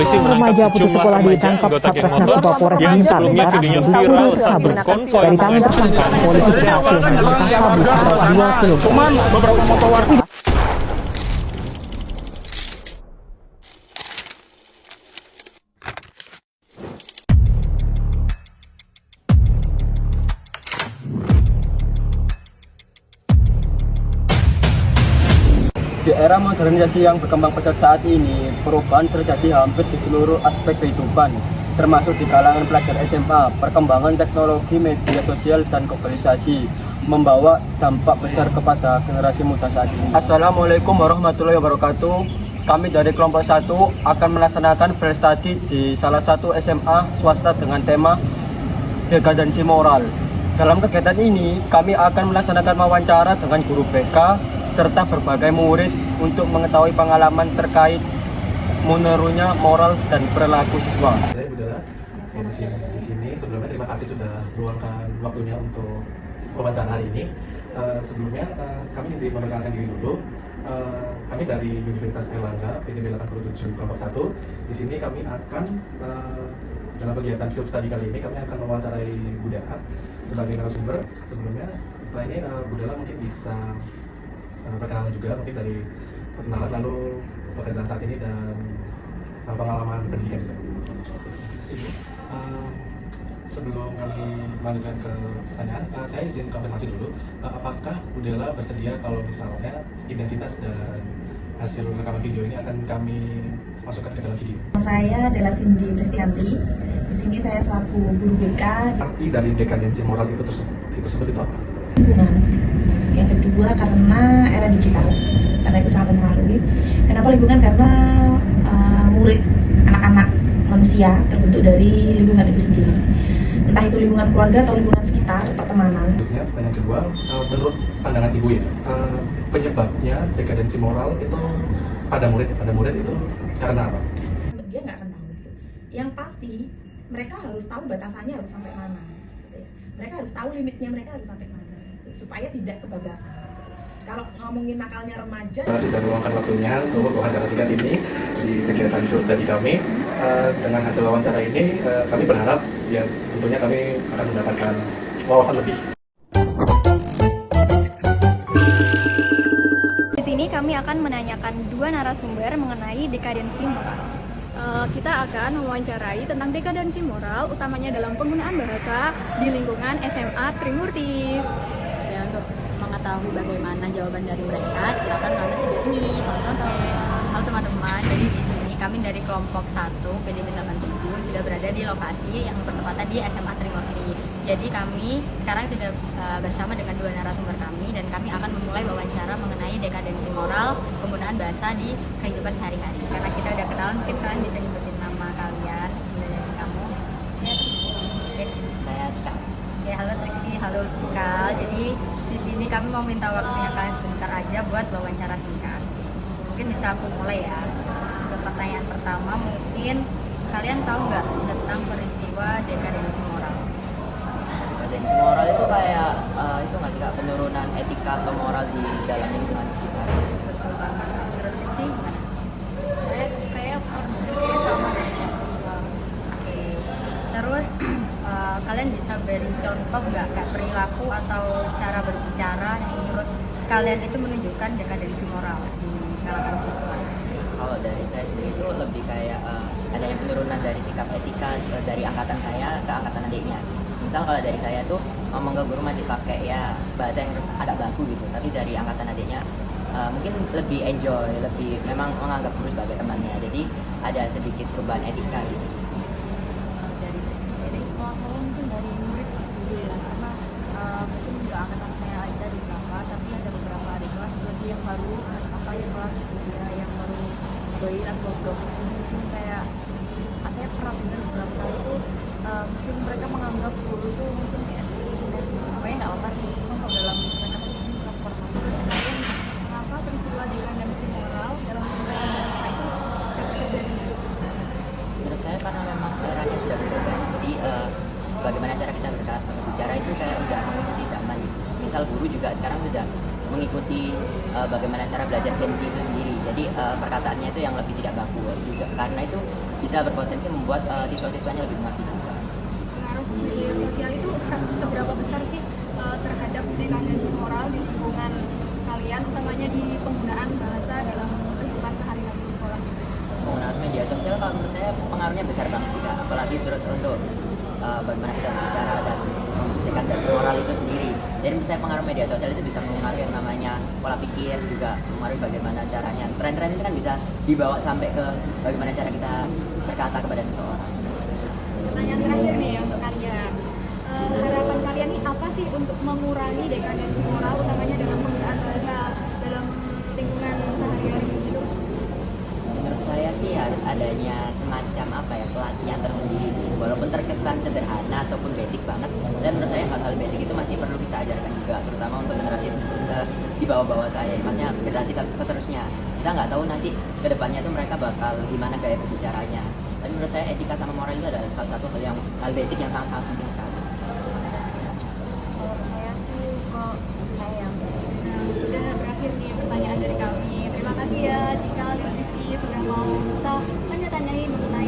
Polisi Remaja putus sekolah ditangkap Satres Narkoba Polres Blitar Barat kabur sabu. Dari tangan tersangka, polisi berhasil mengamankan sabu seberat 2 kg. beberapa motor warga. Di era modernisasi yang berkembang pesat saat ini, perubahan terjadi hampir di seluruh aspek kehidupan, termasuk di kalangan pelajar SMA. Perkembangan teknologi, media sosial, dan globalisasi membawa dampak besar kepada generasi muda saat ini. Assalamualaikum warahmatullahi wabarakatuh. Kami dari kelompok 1 akan melaksanakan flash study di salah satu SMA swasta dengan tema dekadensi moral. Dalam kegiatan ini, kami akan melaksanakan wawancara dengan guru BK serta berbagai murid untuk mengetahui pengalaman terkait menurunnya moral dan perilaku siswa. Saya Budara, di sini sebelumnya terima kasih sudah meluangkan waktunya untuk wawancara hari ini. Sebelumnya kami izin memperkenalkan diri dulu. Kami dari Universitas Erlangga, PTB 87 kelompok 1. Di sini kami akan dalam kegiatan field study kali ini kami akan mewawancarai Budara sebagai narasumber. Sebelumnya setelah ini Budara mungkin bisa perkenalan juga mungkin dari perkenalan lalu pekerjaan saat ini dan pengalaman pendidikan juga. Sebelum kami melanjutkan ke pertanyaan, saya izin konfirmasi dulu, apakah Budela bersedia kalau misalnya identitas dan hasil rekaman video ini akan kami masukkan ke dalam video? Saya adalah Cindy Pristianti. Di sini saya selaku guru BK. Arti dari dekadensi moral itu tersebut itu apa? Lingkungan. Yang kedua karena era digital, karena itu sangat mempengaruhi. Kenapa lingkungan? Karena murid anak-anak manusia terbentuk dari lingkungan itu sendiri. Entah itu lingkungan keluarga atau lingkungan sekitar, pertemanan. Pertanyaan kedua, menurut pandangan ibu ya, penyebabnya dekadensi moral itu pada murid itu karena apa? Dia nggak akan tahu gitu. Yang pasti mereka harus tahu batasannya harus sampai mana. Gitu ya. Mereka harus tahu limitnya mereka harus sampai mana. Supaya tidak kebablasan. Kalau ngomongin nakalnya remaja, sudah meluangkan waktunya untuk wawancara singkat ini di kegiatan field study kami. Dengan hasil wawancara ini, kami berharap ya tentunya kami akan mendapatkan wawasan lebih. Di sini kami akan menanyakan 2 narasumber mengenai dekadensi moral. Kita akan mewawancarai tentang dekadensi moral, utamanya dalam penggunaan bahasa di lingkungan SMA Trimurti. Ya, untuk mengetahui bagaimana jawaban dari mereka, silakan nonton video ini. Selamat nonton. Halo teman-teman, jadi di sini kami dari kelompok 1 PDB 87 sudah berada di lokasi yang bertepatan di SMA Trimurti. Jadi kami sekarang sudah bersama dengan 2 narasumber kami dan kami akan memulai wawancara mengenai dekadensi moral, penggunaan bahasa di kehidupan sehari-hari. Karena kita udah kenal, mungkin kalian bisa nyebutin nama kalian, dari kamu. Ya, saya Cika. Ya, halo Triksi, halo Cika. Jadi di sini kami mau minta waktunya kalian sebentar aja buat wawancara singkat. Mungkin bisa aku mulai ya. Untuk pertanyaan pertama, mungkin kalian tahu nggak tentang peristiwa dekadensi moral? Dekadensi moral itu kayak itu nggak sih Kak, penurunan etika atau moral di dalam lingkungan sekitar. Betul banget. Menurut Triksi gimana? Saya kayak sama deh. Oke. Terus kalian bisa beri contoh nggak kayak perilaku atau cara berbicara yang menurut kalian itu menunjukkan dekadensi moral di kalangan siswa? Kalau dari saya sendiri itu lebih kayak adanya penurunan dari sikap etika dari angkatan saya ke angkatan adiknya. Misal kalau dari saya tuh ngomong ke guru masih pakai ya bahasa yang agak baku gitu, tapi dari angkatan adiknya mungkin lebih enjoy, lebih memang menganggap guru sebagai temannya. Jadi ada sedikit perubahan etika gitu. Mungkin dari murid dulu ya, karena mungkin nggak angkatan saya aja di berapa, tapi ada beberapa adik kelas lagi yang baru apa ya kelas ya, yang baru join atau blog mungkin kayak saya pernah dengar beberapa kali itu mungkin mereka menganggap guru itu mungkin kayak seperti supaya nggak apa sih, cuma kalau dalam mereka itu bukan formal. Kemudian kenapa peristiwa dekadensi moral dalam penggunaan itu Menurut saya karena memang eranya sudah berbeda. Jadi bagaimana cara kita berbicara itu kayak udah mengikuti zaman. Misal guru juga sekarang sudah mengikuti bagaimana cara belajar Gen Z itu sendiri. Jadi perkataannya itu yang lebih tidak baku juga. Karena itu bisa berpotensi membuat siswa-siswanya lebih mengerti juga. Pengaruh media sosial itu seberapa besar sih terhadap dekadensi moral di lingkungan kalian, utamanya di penggunaan bahasa dalam kehidupan sehari-hari di sekolah? Penggunaan media sosial kalau menurut saya pengaruhnya besar banget sih Kak, apalagi untuk bagaimana kita berbicara dan dekadensi moral itu sendiri. Jadi menurut saya pengaruh media sosial itu bisa mempengaruhi yang namanya pola pikir, juga mempengaruhi bagaimana caranya. Tren-tren ini kan bisa dibawa sampai ke bagaimana cara kita berkata kepada seseorang. Pertanyaan terakhir nih untuk kalian. Harapan kalian nih apa sih untuk mengurangi dekadensi moral, utamanya dalam penggunaan bahasa dalam lingkungan sehari-hari gitu? Menurut saya sih harus adanya semacam pelatihan tersendiri sih, walaupun terkesan sederhana ataupun basic banget, dan menurut saya hal-hal basic itu masih perlu kita ajarkan juga, terutama untuk generasi di bawah-bawah saya, maksudnya generasi seterusnya. Kita nggak tahu nanti kedepannya tuh mereka bakal gimana gaya berbicaranya. Tapi menurut saya etika sama moral itu adalah salah satu hal basic yang sangat-sangat penting sekali. Kalau saya sih kok sayang. Nah, sudah berakhir nih pertanyaan dari kami. Terima kasih ya Cikal dan Rizky sudah mau kita tanya-tanyain mengenai